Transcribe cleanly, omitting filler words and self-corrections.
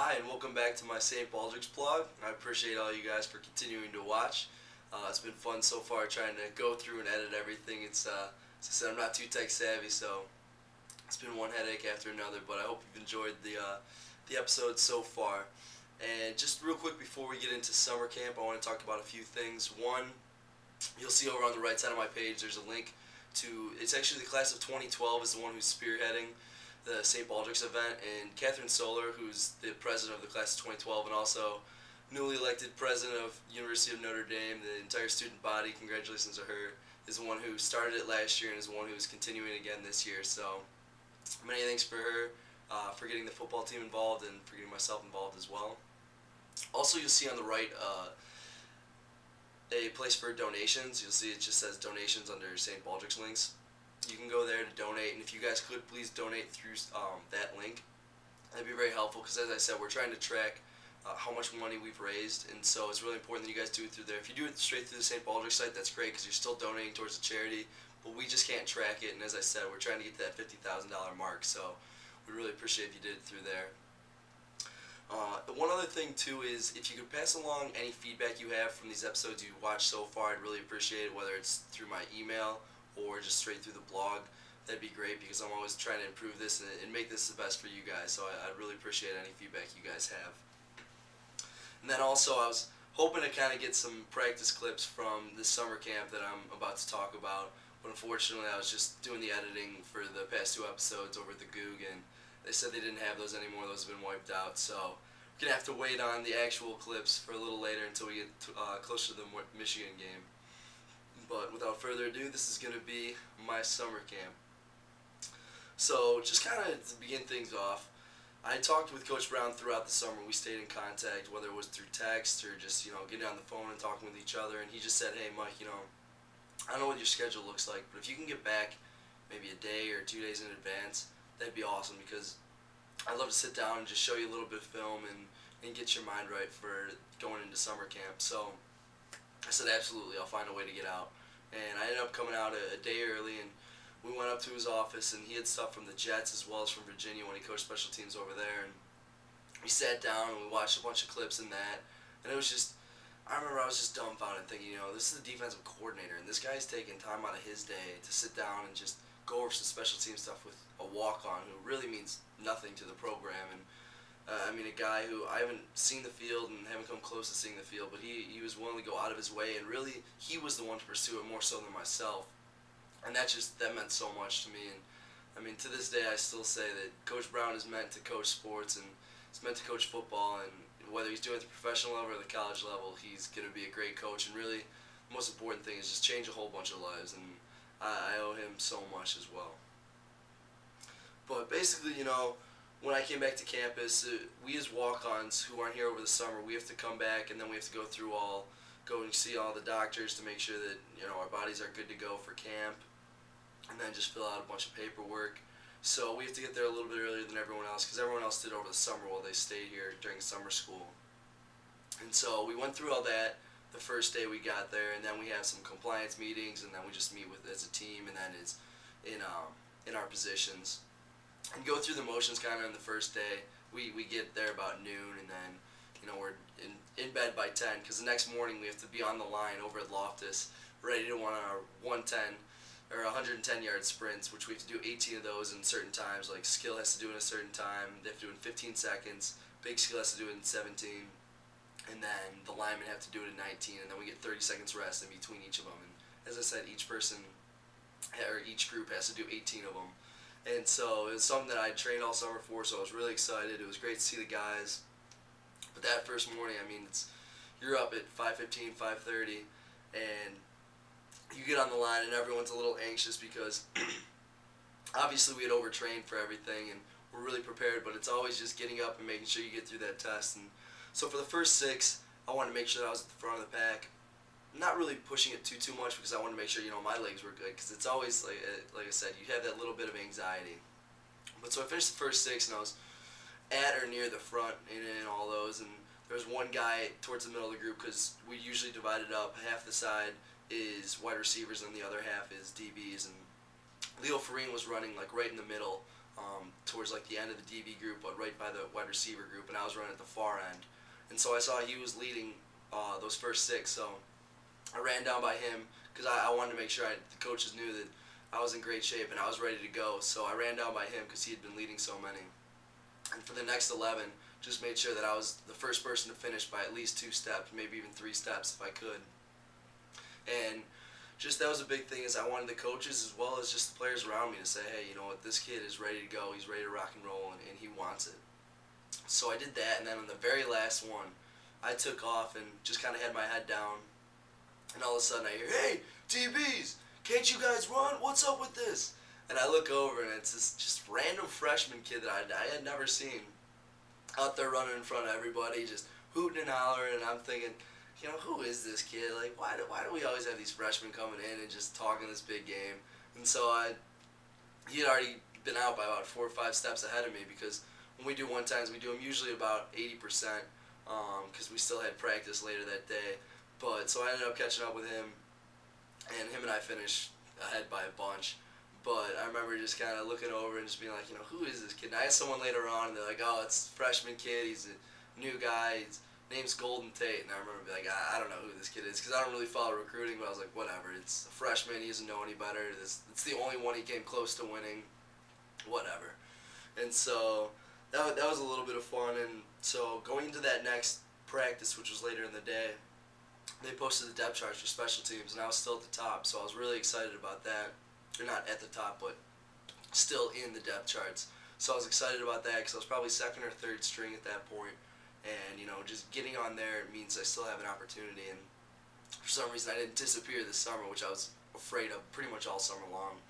Hi, and welcome back to my St. Baldrick's blog. I appreciate all you guys for continuing to watch. It's been fun so far trying to go through and edit everything. As I said, I'm not too tech savvy, so it's been one headache after another. But I hope you've enjoyed the episode so far. And just real quick before we get into summer camp, I want to talk about a few things. One, you'll see over on the right side of my page, there's a link to. It's actually the class of 2012 is the one who's spearheading the St. Baldrick's event, and Catherine Solar, who's the president of the class of 2012 and also newly elected president of University of Notre Dame, the entire student body, congratulations to her, is the one who started it last year and is the one who is continuing again this year. So many thanks for her, for getting the football team involved and for getting myself involved as well. Also, you'll see on the right a place for donations. You'll see it just says donations under St. Baldrick's links. You can go there to donate, and if you guys could please donate through that link, that'd be very helpful because, as I said, we're trying to track how much money we've raised, and so it's really important that you guys do it through there. If you do it straight through the St. Baldrick's site, that's great because you're still donating towards the charity, but we just can't track it, and as I said, we're trying to get to that $50,000 mark, so we really appreciate if you did it through there. One other thing too is if you could pass along any feedback you have from these episodes you watched so far, I'd really appreciate it, whether it's through my email or just straight through the blog. That'd be great because I'm always trying to improve this and make this the best for you guys, so I'd really appreciate any feedback you guys have. And then also I was hoping to kind of get some practice clips from this summer camp that I'm about to talk about, but unfortunately I was just doing the editing for the past two episodes over at the Goog, and they said they didn't have those anymore. Those have been wiped out, so we're going to have to wait on the actual clips for a little later until we get closer to the Michigan game. But without further ado, this is going to be my summer camp. So just kind of to begin things off, I talked with Coach Brown throughout the summer. We stayed in contact, whether it was through text or just, getting on the phone and talking with each other. And he just said, hey, Mike, I don't know what your schedule looks like, but if you can get back maybe a day or 2 days in advance, that'd be awesome because I'd love to sit down and just show you a little bit of film and get your mind right for going into summer camp. So I said, absolutely, I'll find a way to get out. And I ended up coming out a day early, and we went up to his office, and he had stuff from the Jets as well as from Virginia when he coached special teams over there. And we sat down and we watched a bunch of clips in that, and it was just, I remember I was just dumbfounded thinking, this is the defensive coordinator, and this guy's taking time out of his day to sit down and just go over some special team stuff with a walk-on who really means nothing to the program. And a guy who I haven't seen the field and haven't come close to seeing the field, but he was willing to go out of his way, and really he was the one to pursue it more so than myself. And that meant so much to me. And to this day I still say that Coach Brown is meant to coach sports and he's meant to coach football, and whether he's doing it at the professional level or the college level, he's going to be a great coach. And really the most important thing is just change a whole bunch of lives, and I owe him so much as well. But basically, when I came back to campus, we as walk-ons who aren't here over the summer, we have to come back and then we have to go and see all the doctors to make sure that our bodies are good to go for camp, and then just fill out a bunch of paperwork. So we have to get there a little bit earlier than everyone else because everyone else did over the summer while they stayed here during summer school. And so we went through all that the first day we got there, and then we have some compliance meetings, and then we just meet with as a team, and then it's in our positions and go through the motions kind of in the first day. We get there about noon, and then we're in bed by 10 because the next morning we have to be on the line over at Loftus ready to run our 110 or 110-yard sprints, which we have to do 18 of those in certain times. Like Skill has to do it in a certain time. They have to do it in 15 seconds. Big Skill has to do it in 17. And then the linemen have to do it in 19, and then we get 30 seconds rest in between each of them. And as I said, each group has to do 18 of them. And so it was something that I trained all summer for, so I was really excited. It was great to see the guys. But that first morning, you're up at 5:15, 5:30, and you get on the line, and everyone's a little anxious because obviously we had overtrained for everything, and we're really prepared, but it's always just getting up and making sure you get through that test. And so for the first 6, I wanted to make sure that I was at the front of the pack. Not really pushing it too much because I wanted to make sure my legs were good, because it's always like I said, you have that little bit of anxiety. But so I finished the first 6, and I was at or near the front in all those, and there was one guy towards the middle of the group because we usually divide it up. Half the side is wide receivers and the other half is DBs, and Leo Farine was running like right in the middle towards like the end of the DB group, but right by the wide receiver group, and I was running at the far end. And so I saw he was leading those first 6, so I ran down by him because I wanted to make sure the coaches knew that I was in great shape and I was ready to go. So I ran down by him because he had been leading so many. And for the next 11, just made sure that I was the first person to finish by at least 2 steps, maybe even 3 steps if I could. And just that was a big thing, is I wanted the coaches as well as just the players around me to say, hey, you know what, this kid is ready to go, he's ready to rock and roll, and he wants it. So I did that, and then on the very last one, I took off and just kind of had my head down, and all of a sudden I hear, hey, DBs, can't you guys run? What's up with this? And I look over, and it's this just random freshman kid that I had never seen out there running in front of everybody, just hooting and hollering, and I'm thinking, you know, who is this kid? Like, why do we always have these freshmen coming in and just talking this big game? And so he had already been out by about 4 or 5 steps ahead of me, because when we do one-times, we do them usually about 80%, because we still had practice later that day. But so I ended up catching up with him, and him and I finished ahead by a bunch. But I remember just kind of looking over and just being like, you know, who is this kid? And I asked someone later on, and they're like, oh, it's a freshman kid. He's a new guy. His name's Golden Tate. And I remember being like, I don't know who this kid is, because I don't really follow recruiting. But I was like, whatever. It's a freshman. He doesn't know any better. It's the only one he came close to winning. Whatever. And so that was a little bit of fun. And so going into that next practice, which was later in the day, they posted the depth charts for special teams, and I was still at the top. So I was really excited about that. Or not at the top, but still in the depth charts. So I was excited about that because I was probably 2nd or 3rd string at that point. And, you know, just getting on there means I still have an opportunity. And for some reason, I didn't disappear this summer, which I was afraid of pretty much all summer long.